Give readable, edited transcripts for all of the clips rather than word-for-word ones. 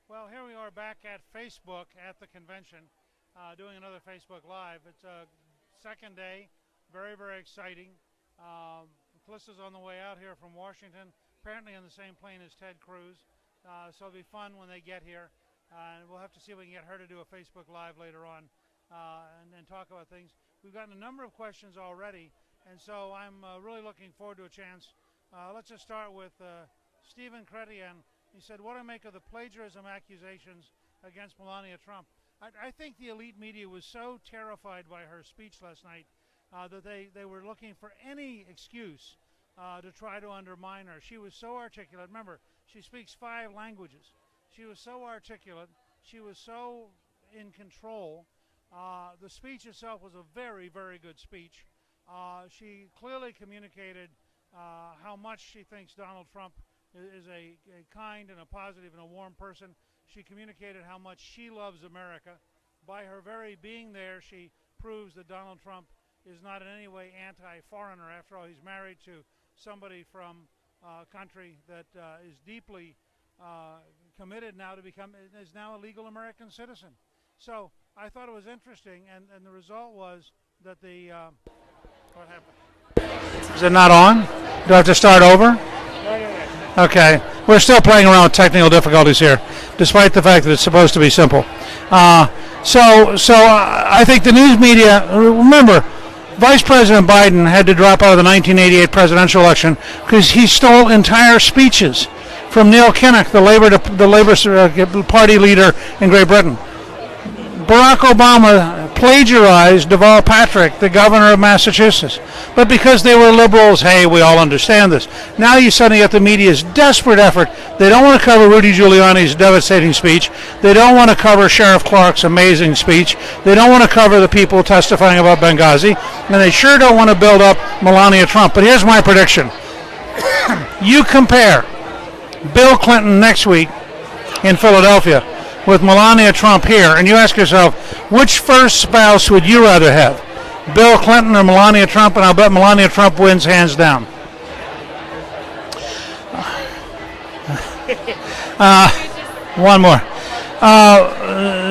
Well, here we are back at Facebook at the convention, doing another Facebook Live. It's a second day, very, very exciting. Melissa's on the way out here from Washington, apparently on the same plane as Ted Cruz. So it'll be fun when they get here. And we'll have to see if we can get her to do a Facebook Live later on and talk about things. We've gotten a number of questions already, and so I'm really looking forward to a chance. Let's just start with Stephen Chrétien. He said, what do I make of the plagiarism accusations against Melania Trump? I think the elite media was so terrified by her speech last night that they were looking for any excuse to try to undermine her. She was so articulate. Remember, she speaks 5 languages. She was so articulate. She was so in control. The speech itself was a very, very good speech. She clearly communicated how much she thinks Donald Trump is a kind and a positive and a warm person. She communicated how much she loves America. By her very being there, she proves that Donald Trump is not in any way anti-foreigner. After all, he's married to somebody from a country that is deeply committed now to become, is now a legal American citizen. So I thought it was interesting, and the result was that the, what happened? Is it not on? Do I have to start over? Okay, we're still playing around with technical difficulties here, despite the fact that it's supposed to be simple. So I think the news media, remember, Vice President Biden had to drop out of the 1988 presidential election because he stole entire speeches from Neil Kinnock, the Labor Party leader in Great Britain. Barack Obama plagiarized Deval Patrick, the governor of Massachusetts. But because they were liberals, hey, we all understand this. Now you suddenly get the media's desperate effort. They don't want to cover Rudy Giuliani's devastating speech. They don't want to cover Sheriff Clark's amazing speech. They don't want to cover the people testifying about Benghazi. And they sure don't want to build up Melania Trump. But here's my prediction. You compare Bill Clinton next week in Philadelphia with Melania Trump here, and you ask yourself, which first spouse would you rather have, Bill Clinton or Melania Trump? And I'll bet Melania Trump wins hands down. One more.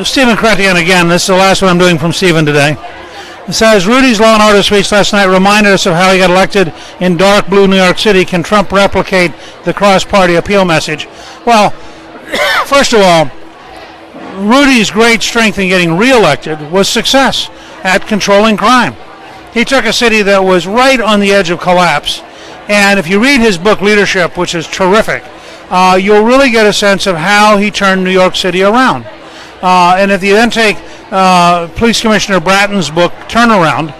Stephen Chrétien again. This is the last one I'm doing from Stephen today. It says, Rudy's Law and Order speech last night reminded us of how he got elected in dark blue New York City. Can Trump replicate the cross-party appeal message? Well, first of all, Rudy's great strength in getting reelected was success at controlling crime. He took a city that was right on the edge of collapse. And if you read his book, Leadership, which is terrific, you'll really get a sense of how he turned New York City around. And if you then take Police Commissioner Bratton's book, Turnaround,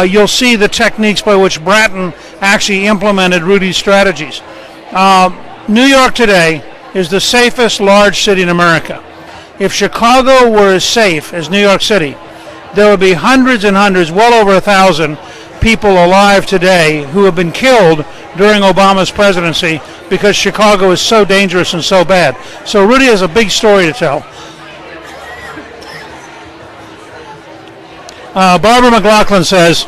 you'll see the techniques by which Bratton actually implemented Rudy's strategies. New York today is the safest large city in America. If Chicago were as safe as New York City, there would be hundreds and hundreds, well over 1,000 people alive today who have been killed during Obama's presidency because Chicago is so dangerous and so bad. So Rudy has a big story to tell. Barbara McLaughlin says,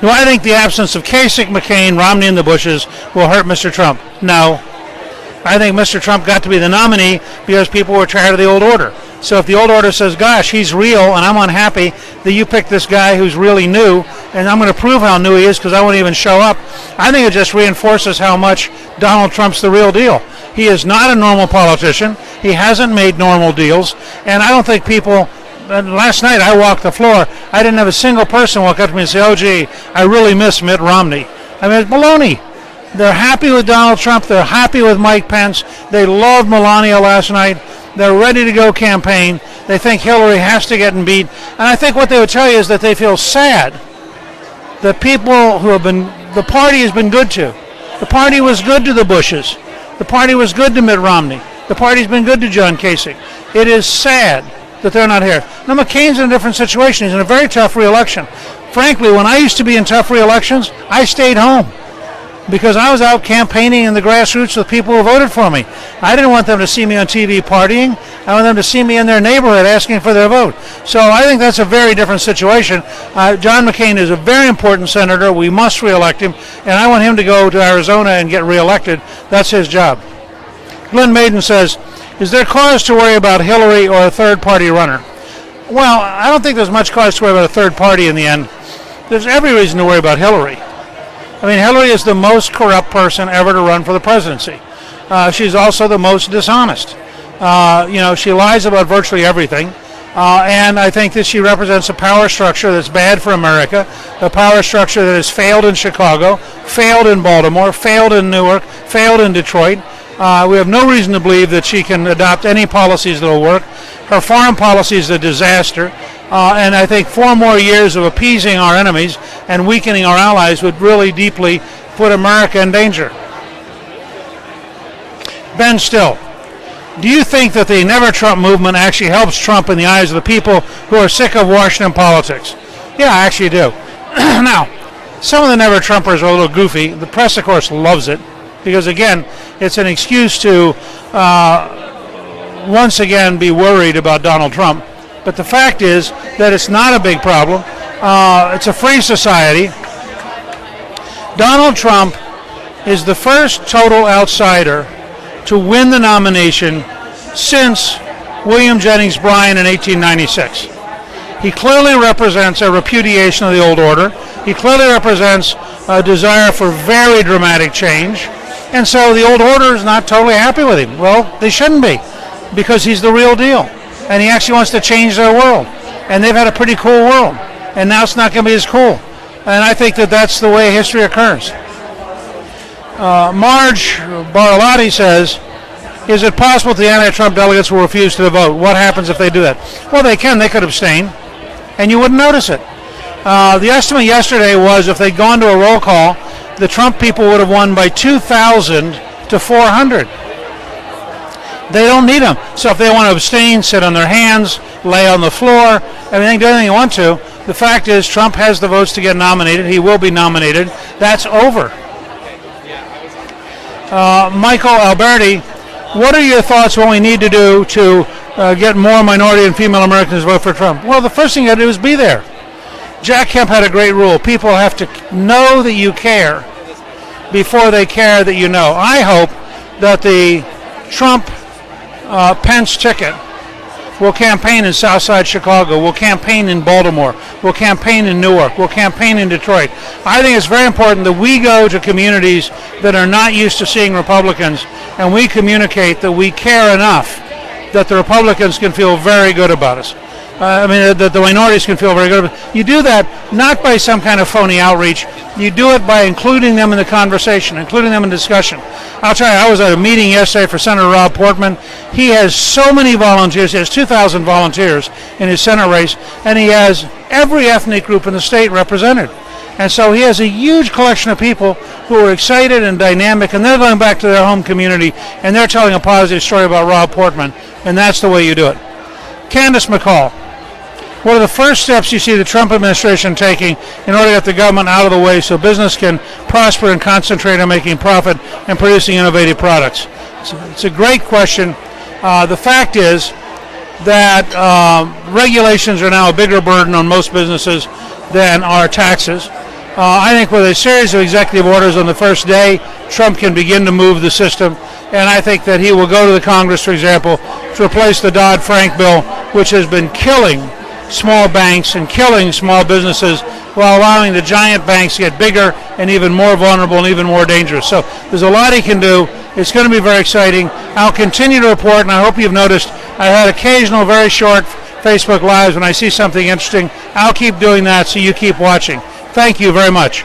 do I think the absence of Kasich, McCain, Romney, and the Bushes will hurt Mr. Trump? No. I think Mr. Trump got to be the nominee because people were tired of the old order. So if the old order says, gosh, he's real and I'm unhappy that you picked this guy who's really new and I'm going to prove how new he is because I won't even show up, I think it just reinforces how much Donald Trump's the real deal. He is not a normal politician. He hasn't made normal deals. And I don't think people, last night I walked the floor, I didn't have a single person walk up to me and say, oh, gee, I really miss Mitt Romney. I mean, it's baloney. They're happy with Donald Trump. They're happy with Mike Pence. They loved Melania last night. They're ready to go campaign. They think Hillary has to get beat. And I think what they would tell you is that they feel sad that people who have been, the party has been good to. The party was good to the Bushes. The party was good to Mitt Romney. The party's been good to John Kasich. It is sad that they're not here. Now, McCain's in a different situation. He's in a very tough re-election. Frankly, when I used to be in tough re-elections, I stayed home, because I was out campaigning in the grassroots with people who voted for me. I didn't want them to see me on TV partying. I want them to see me in their neighborhood asking for their vote. So I think that's a very different situation. John McCain is a very important senator. We must reelect him, and I want him to go to Arizona and get reelected. That's his job. Glenn Maiden says, Is there cause to worry about Hillary or a third-party runner? Well, I don't think there's much cause to worry about a third party in the end. There's every reason to worry about Hillary. I mean, Hillary is the most corrupt person ever to run for the presidency. She's also the most dishonest. She lies about virtually everything. And I think that she represents a power structure that's bad for America, a power structure that has failed in Chicago, failed in Baltimore, failed in Newark, failed in Detroit. We have no reason to believe that she can adopt any policies that will work. Her foreign policy is a disaster. And I think 4 more years of appeasing our enemies and weakening our allies would really deeply put America in danger. Ben Still. Do you think that the Never Trump movement actually helps Trump in the eyes of the people who are sick of Washington politics? Yeah, I actually do. Now, some of the Never Trumpers are a little goofy. The press, of course, loves it because, again, it's an excuse to once again be worried about Donald Trump. But the fact is that it's not a big problem. It's a free society. Donald Trump is the first total outsider to win the nomination since William Jennings Bryan in 1896. He clearly represents a repudiation of the old order. He clearly represents a desire for very dramatic change. And so the old order is not totally happy with him. Well, they shouldn't be, because he's the real deal. And he actually wants to change their world. And they've had a pretty cool world. And now it's not going to be as cool. And I think that that's the way history occurs. Marge Barlotti says, is it possible that the anti-Trump delegates will refuse to vote? What happens if they do that? Well, they can. They could abstain, and you wouldn't notice it. The estimate yesterday was if they'd gone to a roll call, the Trump people would have won by 2,000 to 400. They don't need them. So if they want to abstain, sit on their hands, lay on the floor, everything, do anything you want to. The fact is Trump has the votes to get nominated. He will be nominated. That's over. Michael Alberti, what are your thoughts on what we need to do to get more minority and female Americans to vote for Trump? Well, the first thing you got to do is be there. Jack Kemp had a great rule. People have to know that you care before they care that you know. I hope that the Trump-Pence ticket will campaign in Southside Chicago, will campaign in Baltimore, will campaign in Newark, will campaign in Detroit. I think it's very important that we go to communities that are not used to seeing Republicans, and we communicate that we care enough that the Republicans can feel very good about us. That the minorities can feel very good about it. You do that not by some kind of phony outreach. You do it by including them in the conversation, including them in discussion. I'll tell you, I was at a meeting yesterday for Senator Rob Portman. He has so many volunteers. He has 2,000 volunteers in his Senate race, and he has every ethnic group in the state represented. And so he has a huge collection of people who are excited and dynamic, and they're going back to their home community, and they're telling a positive story about Rob Portman, and that's the way you do it. Candace McCall. What are the first steps you see the Trump administration taking in order to get the government out of the way so business can prosper and concentrate on making profit and producing innovative products? It's a great question. The fact is that regulations are now a bigger burden on most businesses than are taxes. I think with a series of executive orders on the first day, Trump can begin to move the system. And I think that he will go to the Congress, for example, to replace the Dodd-Frank bill, which has been killing small banks and killing small businesses while allowing the giant banks to get bigger and even more vulnerable and even more dangerous. So there's a lot he can do. It's going to be very exciting. I'll continue to report, and I hope you've noticed I had occasional very short Facebook Lives when I see something interesting. I'll keep doing that, so you keep watching. Thank you very much.